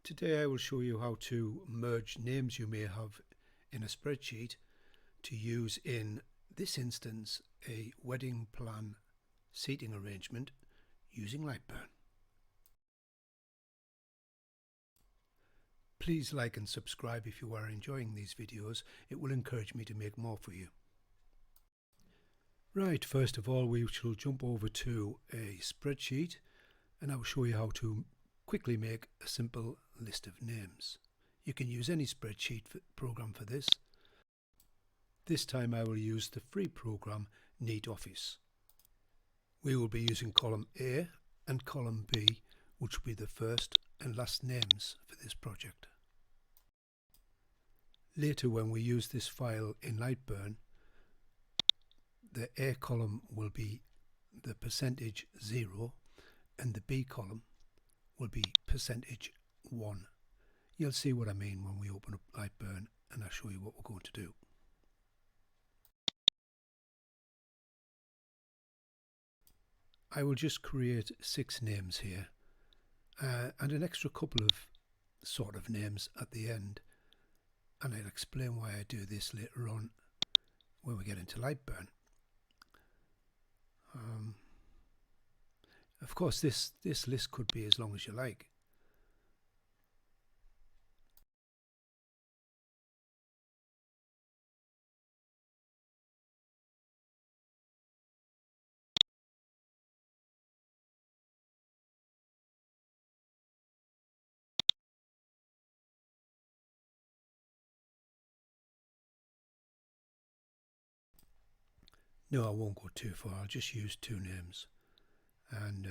Today I will show you how to merge names you may have in a spreadsheet to use in this instance a wedding plan seating arrangement using Lightburn. Please like and subscribe if you are enjoying these videos. It will encourage me to make more for you. Right, first of all we shall jump over to a spreadsheet and I will show you how to quickly make a simple list of names. You can use any spreadsheet program for this. This time I will use the free program Neat Office. We will be using column A and column B, which will be the first and last names for this project. Later, when we use this file in Lightburn, the A column will be the %0 and the B column will be %1. You'll see what I mean when we open up Lightburn and I'll show you what we're going to do. I will just create 6 names here and an extra couple of sort of names at the end, and I'll explain why I do this later on when we get into Lightburn. Of course this list could be as long as you like. No, I won't go too far. I'll just use 2 names, and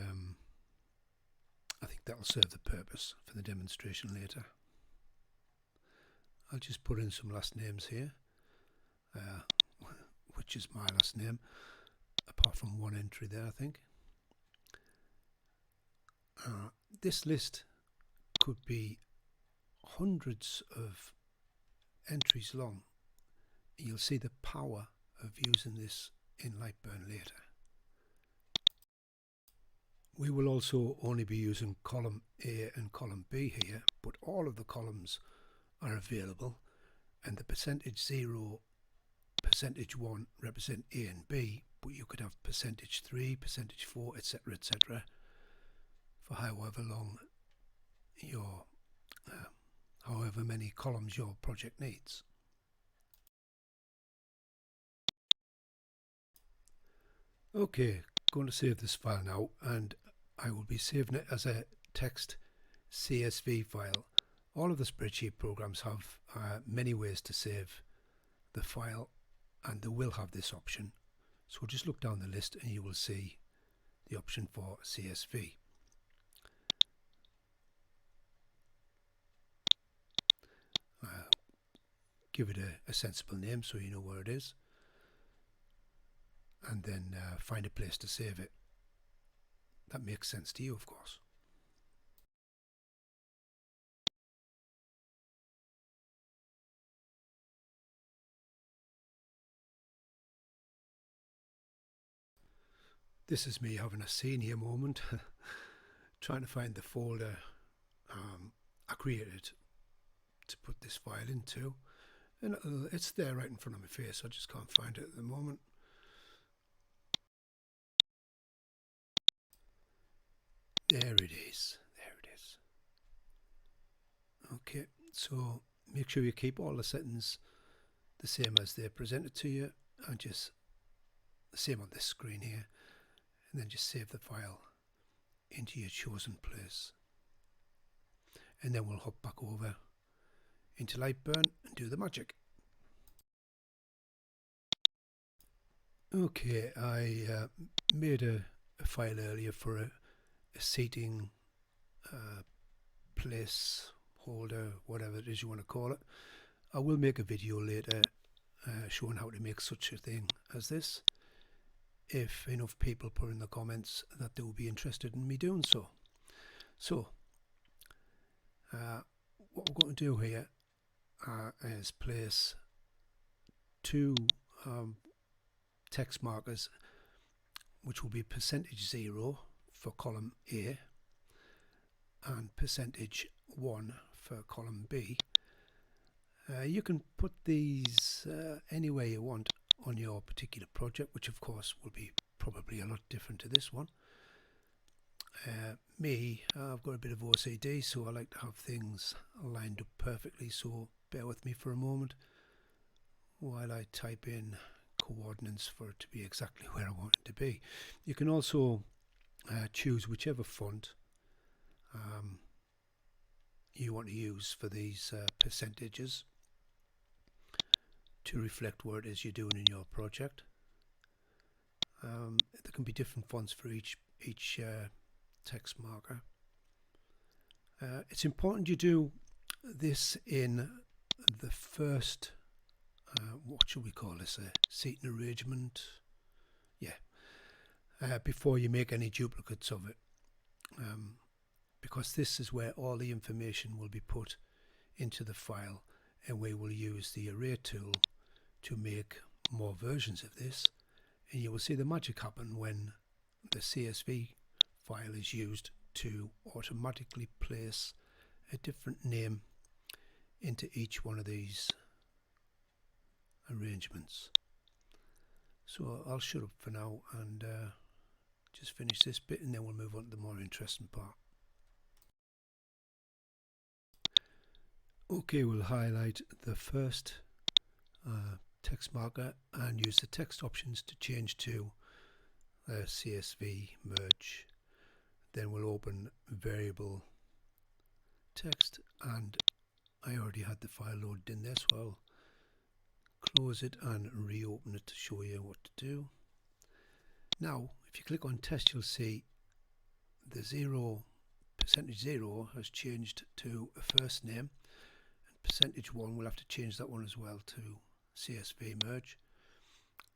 I think that'll serve the purpose for the demonstration later. I'll just put in some last names here, which is my last name, apart from one entry there, I think. This list could be hundreds of entries long. You'll see the power of using this in Lightburn later. We will also only be using column A and column B here, but all of the columns are available, and the %0, %1 represent A and B, but you could have %3, %4, etc., etc. for however long your however many columns your project needs. Okay, going to save this file now, and I will be saving it as a text CSV file. All of the spreadsheet programs have many ways to save the file, and they will have this option. So just look down the list and you will see the option for CSV. Give it a sensible name so you know where it is, and then find a place to save it. That makes sense to you, of course. This is me having a senior moment, trying to find the folder I created to put this file into, and it's there right in front of my face. I just can't find it at the moment. There it is. There it is. Okay, so make sure you keep all the settings the same as they're presented to you, and just the same on this screen here, and then just save the file into your chosen place. And then we'll hop back over into Lightburn and do the magic. Okay, I made a file earlier for a seating place holder, whatever it is you want to call it. I will make a video later showing how to make such a thing as this, if enough people put in the comments that they will be interested in me doing so. So what we're going to do here is place 2 text markers, which will be %0 for column A and %1 1 for column B. You can put these anywhere you want on your particular project, which of course will be probably a lot different to this one. I've got a bit of OCD, so I like to have things lined up perfectly, so bear with me for a moment while I type in coordinates for it to be exactly where I want it to be. You can also choose whichever font you want to use for these percentages to reflect what it is you're doing in your project. There can be different fonts for each text marker. It's important you do this in the first, what should we call this, a seating arrangement? Yeah, before you make any duplicates of it, because this is where all the information will be put into the file, and we will use the array tool to make more versions of this, and you will see the magic happen when the CSV file is used to automatically place a different name into each one of these arrangements. So I'll shut up for now and just finish this bit, and then we'll move on to the more interesting part. Okay, we'll highlight the first text marker and use the text options to change to CSV merge. Then we'll open variable text, and I already had the file loaded in there, so I'll close it and reopen it to show you what to do. Now if you click on test, you'll see the percentage 0 has changed to a first name, and percentage 1 will have to change that one as well to CSV merge,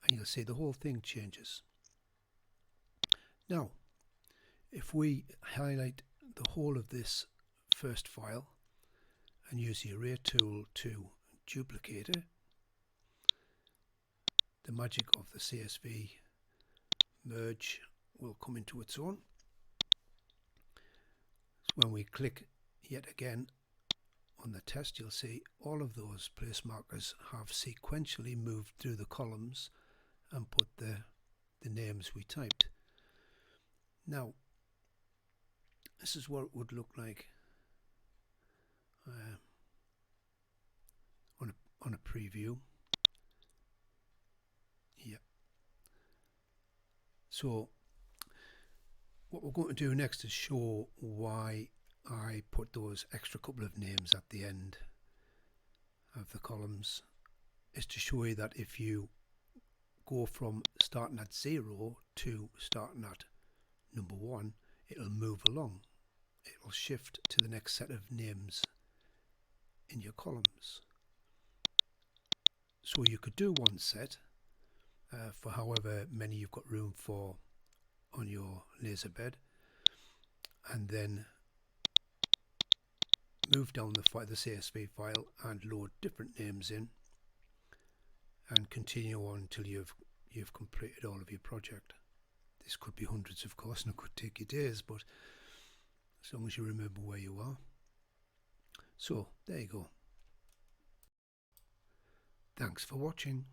and you'll see the whole thing changes. Now if we highlight the whole of this first file and use the array tool to duplicate it, the magic of the CSV merge will come into its own. So when we click yet again on the test, you'll see all of those place markers have sequentially moved through the columns and put the names we typed. Now this is what it would look like on a preview. Yeah. So what we're going to do next is show why I put those extra couple of names at the end of the columns, is to show you that if you go from starting at 0 to starting at number 1, it'll move along. It will shift to the next set of names in your columns. So you could do one set for however many you've got room for on your laser bed, and then move down the CSV file and load different names in, and continue on until you've completed all of your project. This could be hundreds, of course, and it could take you days, but as long as you remember where you are. So there you go. Thanks for watching.